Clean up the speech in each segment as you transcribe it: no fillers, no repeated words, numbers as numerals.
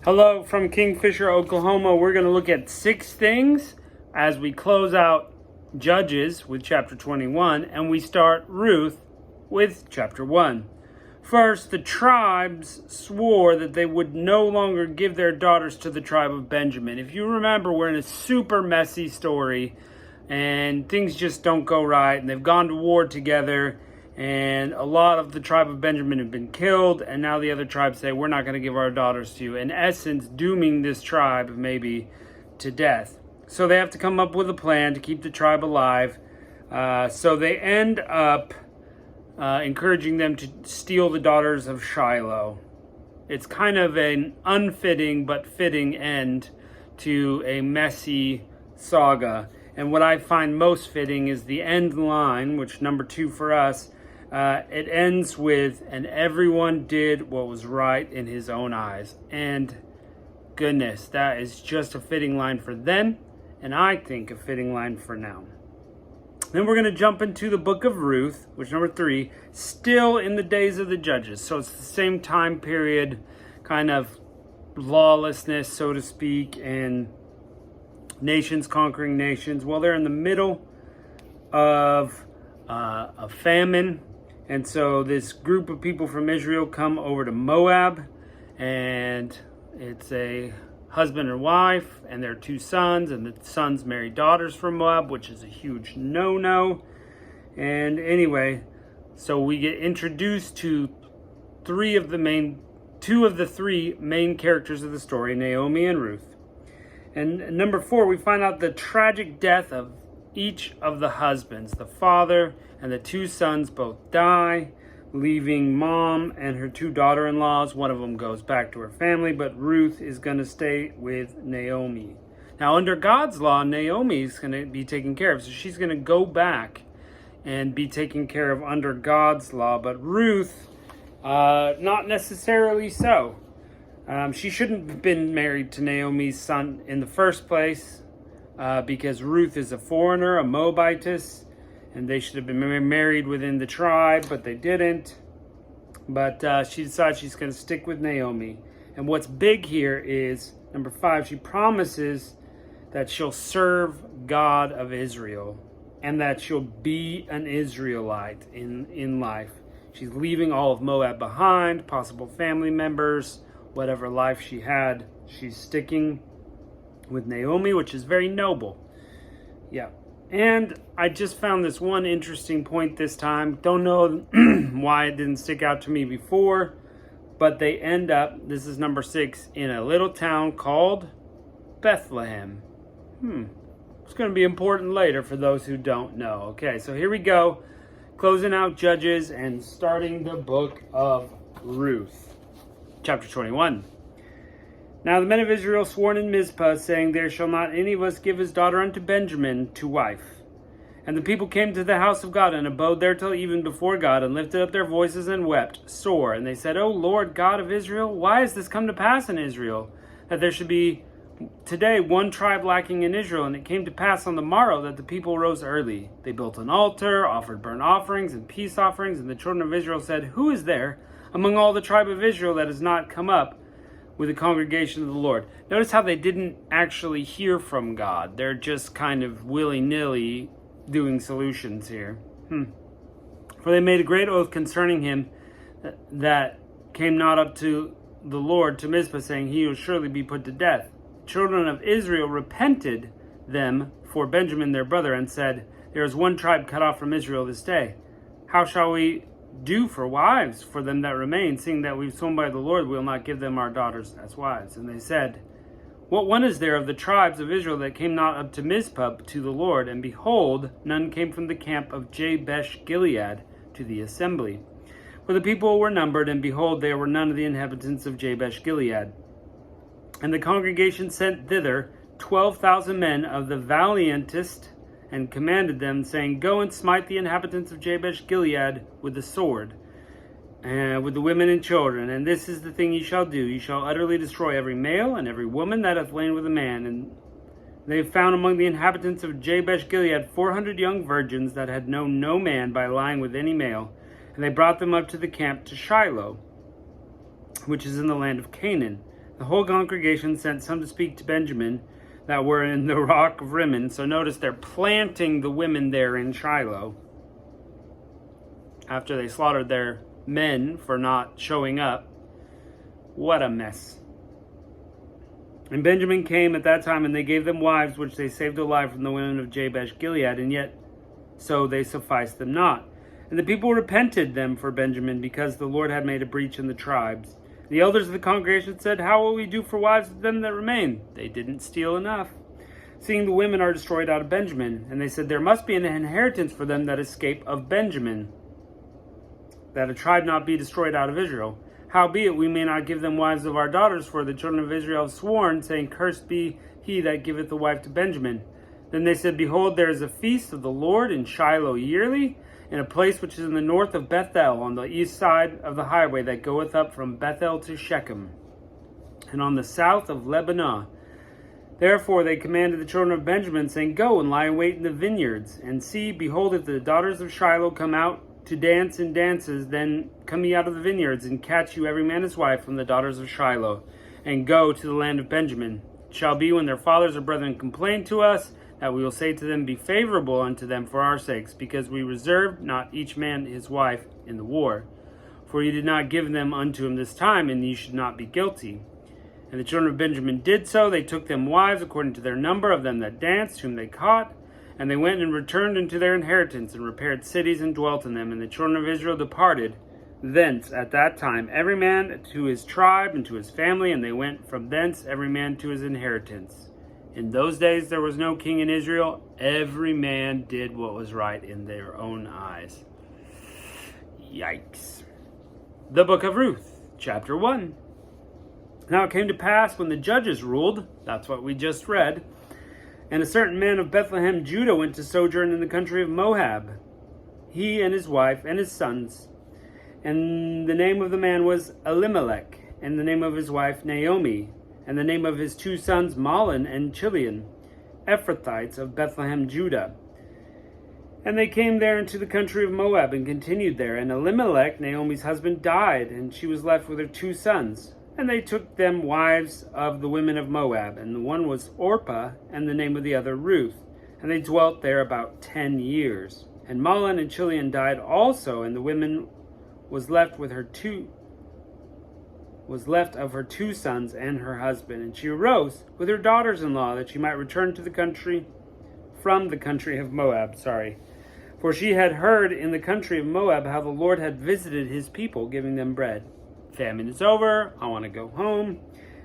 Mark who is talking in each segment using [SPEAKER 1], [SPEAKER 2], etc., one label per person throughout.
[SPEAKER 1] Hello from Kingfisher, Oklahoma. We're going to look at 6 things as we close out Judges with chapter 21, and we start Ruth with chapter 1. First, the tribes swore that they would no longer give their daughters to the tribe of Benjamin. If you remember, we're in a super messy story, and things just don't go right, and they've gone to war together, and a lot of the tribe of Benjamin have been killed, and now the other tribes say, we're not going to give our daughters to you. In essence, dooming this tribe maybe to death. So they have to come up with a plan to keep the tribe alive. So they end up encouraging them to steal the daughters of Shiloh. It's kind of an unfitting but fitting end to a messy saga. And what I find most fitting is the end line, which number 2 for us. It ends with, and everyone did what was right in his own eyes. And goodness, that is just a fitting line for them, and I think a fitting line for now. Then we're going to jump into the book of Ruth, which number 3, still in the days of the judges. So it's the same time period, kind of lawlessness, so to speak, and nations conquering nations. Well, they're in the middle of a famine. And so this group of people from Israel come over to Moab, and it's a husband and wife, and their 2 sons, and the sons marry daughters from Moab, which is a huge no-no. And anyway, so we get introduced to 2 of the 3 main characters of the story, Naomi and Ruth. And number 4, we find out the tragic death of each of the husbands. The father and the 2 sons both die, leaving mom and her 2 daughter-in-laws. One of them goes back to her family, but Ruth is going to stay with Naomi. Now, under God's law, Naomi is going to be taken care of. So she's going to go back and be taken care of under God's law. But Ruth, not necessarily so. She shouldn't have been married to Naomi's son in the first place. Because Ruth is a foreigner, a Moabitess, and they should have been married within the tribe, but they didn't. But she decides she's going to stick with Naomi. And what's big here is, number 5, she promises that she'll serve God of Israel and that she'll be an Israelite in life. She's leaving all of Moab behind, possible family members, whatever life she had. She's sticking with Naomi, which is very noble. Yeah. And I just found this one interesting point this time. Don't know why it didn't stick out to me before, but they end up, this is number 6, in a little town called Bethlehem. It's going to be important later for those who don't know. Okay, so here we go. Closing out Judges and starting the book of Ruth. Chapter 21. Now the men of Israel swore in Mizpah, saying, there shall not any of us give his daughter unto Benjamin to wife. And the people came to the house of God, and abode there till even before God, and lifted up their voices and wept sore. And they said, O Lord God of Israel, why has this come to pass in Israel, that there should be today one tribe lacking in Israel? And it came to pass on the morrow that the people rose early. They built an altar, offered burnt offerings and peace offerings. And the children of Israel said, who is there among all the tribe of Israel that has not come up with the congregation of the Lord? Notice how they didn't actually hear from God. They're just kind of willy-nilly doing solutions here. For they made a great oath concerning him that came not up to the Lord to Mizpah, saying, he will surely be put to death. Children of Israel repented them for Benjamin their brother, and said, there is one tribe cut off from Israel this day. How shall we do for wives for them that remain, seeing that we've sworn by the Lord, we will not give them our daughters as wives? And they said, what one is there of the tribes of Israel that came not up to Mizpah to the Lord? And behold, none came from the camp of Jabesh Gilead to the assembly. For the people were numbered, and behold, there were none of the inhabitants of Jabesh Gilead. And the congregation sent thither 12,000 men of the valiantest, and commanded them, saying, go and smite the inhabitants of Jabesh Gilead with the sword, and with the women and children. And this is the thing ye shall do. Ye shall utterly destroy every male and every woman that hath lain with a man. And they found among the inhabitants of Jabesh Gilead 400 young virgins that had known no man by lying with any male. And they brought them up to the camp to Shiloh, which is in the land of Canaan. The whole congregation sent some to speak to Benjamin that were in the rock of Rimmon. So notice they're planting the women there in Shiloh after they slaughtered their men for not showing up. What a mess. And Benjamin came at that time, and they gave them wives, which they saved alive from the women of Jabesh Gilead, and yet so they sufficed them not. And the people repented them for Benjamin, because the Lord had made a breach in the tribes. The elders of the congregation said, How will we do for wives of them that remain? They didn't steal enough, seeing the women are destroyed out of Benjamin. And they said, There must be an inheritance for them that escape of Benjamin, that a tribe not be destroyed out of Israel. Howbeit we may not give them wives of our daughters, for the children of Israel have sworn, saying, Cursed be he that giveth a wife to Benjamin. Then they said, Behold, there is a feast of the Lord in Shiloh yearly, in a place which is in the north of Bethel, on the east side of the highway that goeth up from Bethel to Shechem, and on the south of Lebanah. Therefore they commanded the children of Benjamin, saying, Go and lie in wait in the vineyards, and see, behold, if the daughters of Shiloh come out to dance in dances, then come ye out of the vineyards, and catch you every man his wife from the daughters of Shiloh, and go to the land of Benjamin. It shall be, when their fathers or brethren complain to us, that we will say to them, Be favorable unto them for our sakes, because we reserved not each man his wife in the war. For ye did not give them unto him this time, and ye should not be guilty. And the children of Benjamin did so. They took them wives according to their number of them that danced, whom they caught. And they went and returned into their inheritance, and repaired cities, and dwelt in them. And the children of Israel departed thence at that time, every man to his tribe and to his family, and they went from thence every man to his inheritance. In those days there was no king in Israel. Every man did what was right in their own eyes. Yikes. The book of Ruth, chapter 1. Now it came to pass when the judges ruled, that's what we just read, and a certain man of Bethlehem, Judah, went to sojourn in the country of Moab, he and his wife and his sons. And the name of the man was Elimelech, and the name of his wife Naomi, and the name of his two sons Mahlon and Chilion, Ephrathites of Bethlehem, Judah. And they came there into the country of Moab, and continued there. And Elimelech, Naomi's husband, died, and she was left with her two sons. And they took them wives of the women of Moab, and the one was Orpah, and the name of the other Ruth. And they dwelt there about 10 years. And Mahlon and Chilion died also, and the woman was left of her two sons and her husband. And she arose with her daughters-in-law, that she might return to the country, from the country of Moab. For she had heard in the country of Moab how the Lord had visited his people, giving them bread. Famine is over, I want to go home.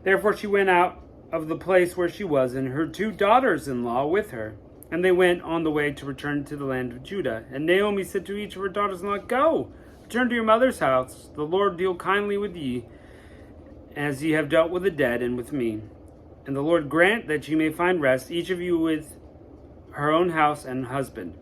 [SPEAKER 1] Therefore she went out of the place where she was, and her two daughters-in-law with her. And they went on the way to return to the land of Judah. And Naomi said to each of her daughters-in-law, Go, return to your mother's house. The Lord deal kindly with ye, as ye have dealt with the dead and with me. And the Lord grant that ye may find rest, each of you with her own house and husband.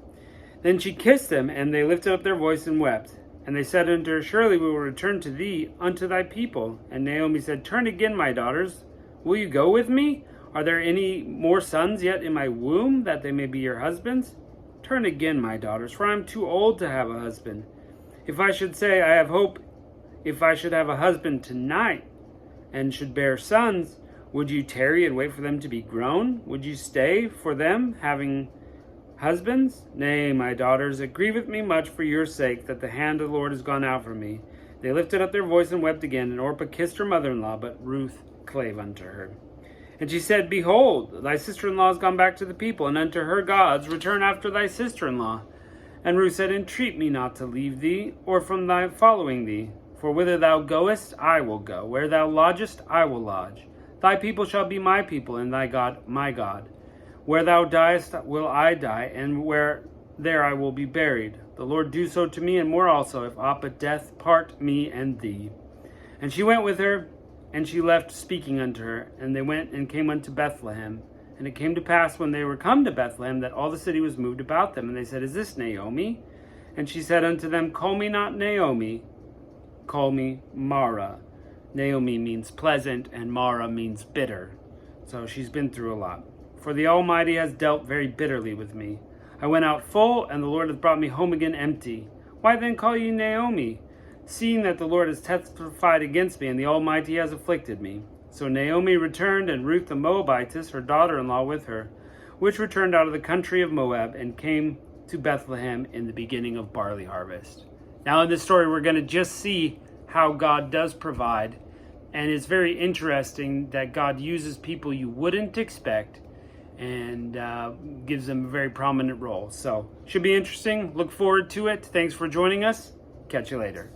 [SPEAKER 1] Then she kissed them, and they lifted up their voice and wept. And they said unto her, Surely we will return to thee unto thy people. And Naomi said, Turn again, my daughters. Will you go with me? Are there any more sons yet in my womb, that they may be your husbands? Turn again, my daughters, for I am too old to have a husband. If I should say, I have hope, if I should have a husband tonight, and should bear sons, would you tarry and wait for them to be grown? Would you stay for them, having husbands? Nay, my daughters, it grieveth me much for your sake, that the hand of the Lord is gone out from me. They lifted up their voice and wept again, and Orpah kissed her mother-in-law, but Ruth clave unto her. And she said, Behold, thy sister-in-law is gone back to the people, and unto her gods. Return after thy sister-in-law. And Ruth said, Entreat me not to leave thee, or from thy following thee. For whither thou goest, I will go. Where thou lodgest, I will lodge. Thy people shall be my people, and thy God my God. Where thou diest will I die, and where there I will be buried. The Lord do so to me, and more also, if aught but death part me and thee. And she went with her, and she left speaking unto her. And they went and came unto Bethlehem. And it came to pass, when they were come to Bethlehem, that all the city was moved about them. And they said, Is this Naomi? And she said unto them, Call me not Naomi, call me Mara. Naomi means pleasant, and Mara means bitter. So she's been through a lot. For the Almighty has dealt very bitterly with me. I went out full, and the Lord hath brought me home again empty. Why then call ye Naomi, seeing that the Lord has testified against me, and the Almighty has afflicted me? So Naomi returned, and Ruth the Moabitess, her daughter-in-law, with her, which returned out of the country of Moab, and came to Bethlehem in the beginning of barley harvest. Now in this story, we're going to just see how God does provide. And it's very interesting that God uses people you wouldn't expect and gives them a very prominent role. So, should be interesting. Look forward to it. Thanks for joining us. Catch you later.